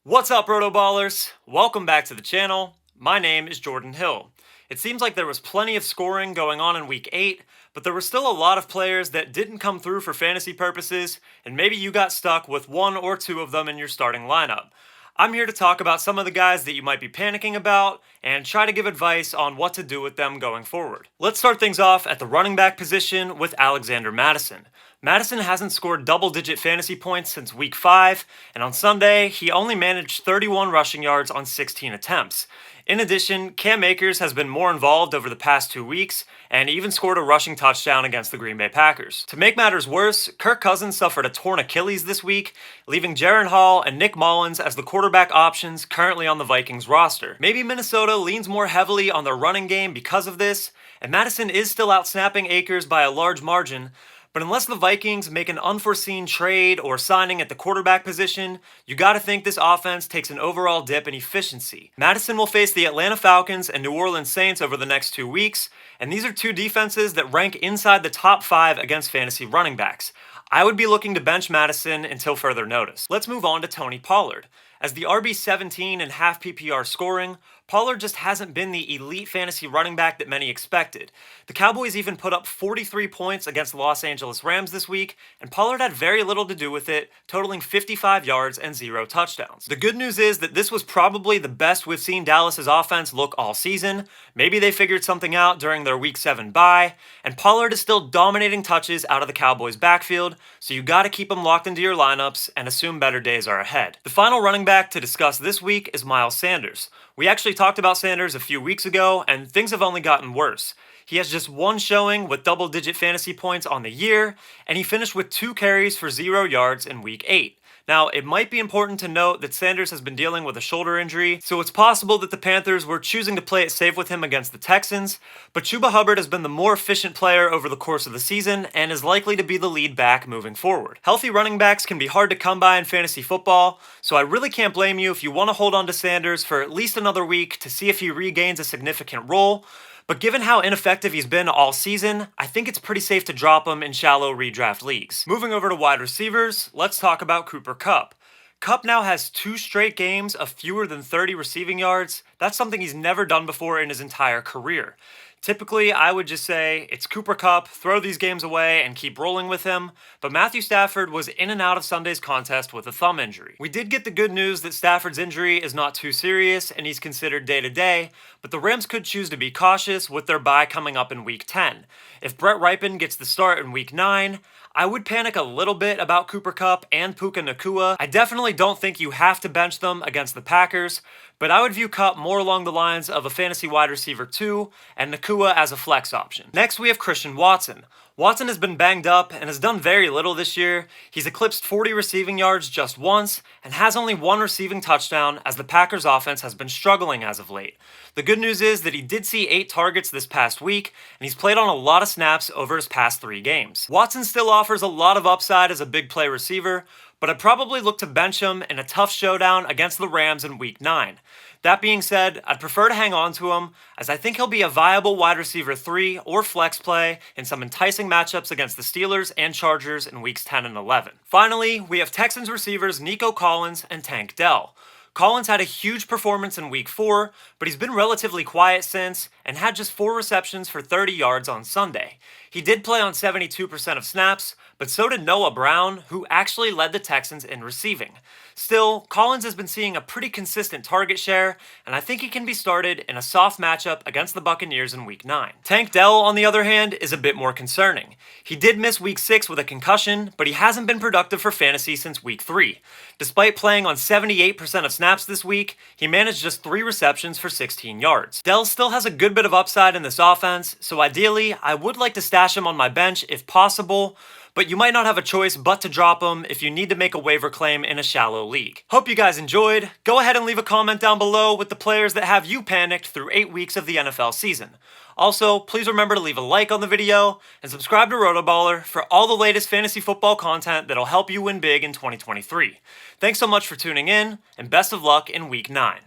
What's up, RotoBallers? Welcome back to the channel. My name is Jorden Hill. It seems like there was plenty of scoring going on in Week 8, but there were still a lot of players that didn't come through for fantasy purposes, and maybe you got stuck with one or two of them in your starting lineup. I'm here to talk about some of the guys that you might be panicking about, and try to give advice on what to do with them going forward. Let's start things off at the running back position with Alexander Mattison. Mattison hasn't scored double-digit fantasy points since Week 5, and on Sunday, he only managed 31 rushing yards on 16 attempts. In addition, Cam Akers has been more involved over the past 2 weeks, and even scored a rushing touchdown against the Green Bay Packers. To make matters worse, Kirk Cousins suffered a torn Achilles this week, leaving Jaren Hall and Nick Mullins as the quarterback options currently on the Vikings roster. Maybe Minnesota leans more heavily on their running game because of this, and Mattison is still outsnapping Akers by a large margin, but unless the Vikings make an unforeseen trade or signing at the quarterback position, you gotta think this offense takes an overall dip in efficiency. Mattison will face the Atlanta Falcons and New Orleans Saints over the next 2 weeks, and these are two defenses that rank inside the top 5 against fantasy running backs. I would be looking to bench Mattison until further notice. Let's move on to Tony Pollard. As the RB17 in half PPR scoring, Pollard just hasn't been the elite fantasy running back that many expected. The Cowboys even put up 43 points against the Los Angeles Rams this week, and Pollard had very little to do with it, totaling 55 yards and 0 touchdowns. The good news is that this was probably the best we've seen Dallas's offense look all season. Maybe they figured something out during their Week 7 bye, and Pollard is still dominating touches out of the Cowboys' backfield, so you gotta keep him locked into your lineups and assume better days are ahead. The final running back to discuss this week is Miles Sanders. We actually talked about Sanders a few weeks ago, and things have only gotten worse. He has just one showing with double-digit fantasy points on the year, and he finished with 2 carries for 0 yards in Week 8. Now, it might be important to note that Sanders has been dealing with a shoulder injury, so it's possible that the Panthers were choosing to play it safe with him against the Texans, but Chuba Hubbard has been the more efficient player over the course of the season and is likely to be the lead back moving forward. Healthy running backs can be hard to come by in fantasy football, so I really can't blame you if you want to hold on to Sanders for at least another week to see if he regains a significant role. But given how ineffective he's been all season, I think it's pretty safe to drop him in shallow redraft leagues. Moving over to wide receivers, let's talk about Cooper Kupp. Kupp now has 2 straight games of fewer than 30 receiving yards. That's something he's never done before in his entire career. Typically, I would just say, it's Cooper Kupp, throw these games away and keep rolling with him, but Matthew Stafford was in and out of Sunday's contest with a thumb injury. We did get the good news that Stafford's injury is not too serious and he's considered day-to-day, but the Rams could choose to be cautious with their bye coming up in Week 10. If Brett Rypien gets the start in Week 9, I would panic a little bit about Cooper Kupp and Puka Nacua. I definitely don't think you have to bench them against the Packers, but I would view Kupp more along the lines of a fantasy wide receiver 2 and Nacua as a flex option. Next, we have Christian Watson. Watson has been banged up and has done very little this year. He's eclipsed 40 receiving yards just once and has only 1 receiving touchdown as the Packers offense has been struggling as of late. The good news is that he did see 8 targets this past week and he's played on a lot of snaps over his past 3 games. Watson still offers a lot of upside as a big play receiver, but I'd probably look to bench him in a tough showdown against the Rams in Week 9. That being said, I'd prefer to hang on to him, as I think he'll be a viable wide receiver 3 or flex play in some enticing matchups against the Steelers and Chargers in Weeks 10 and 11. Finally, we have Texans receivers Nico Collins and Tank Dell. Collins had a huge performance in Week 4, but he's been relatively quiet since and had just 4 receptions for 30 yards on Sunday. He did play on 72% of snaps, but so did Noah Brown, who actually led the Texans in receiving. Still, Collins has been seeing a pretty consistent target share, and I think he can be started in a soft matchup against the Buccaneers in Week 9. Tank Dell, on the other hand, is a bit more concerning. He did miss Week 6 with a concussion, but he hasn't been productive for fantasy since Week 3. Despite playing on 78% of snaps this week, he managed just 3 receptions for 16 yards. Dell still has a good bit of upside in this offense, so ideally, I would like to stash him on my bench if possible, but you might not have a choice but to drop him if you need to make a waiver claim in a shallow league. Hope you guys enjoyed. Go ahead and leave a comment down below with the players that have you panicked through 8 weeks of the NFL season. Also, please remember to leave a like on the video and subscribe to RotoBaller for all the latest fantasy football content that'll help you win big in 2023. Thanks so much for tuning in, and best of luck in Week 9.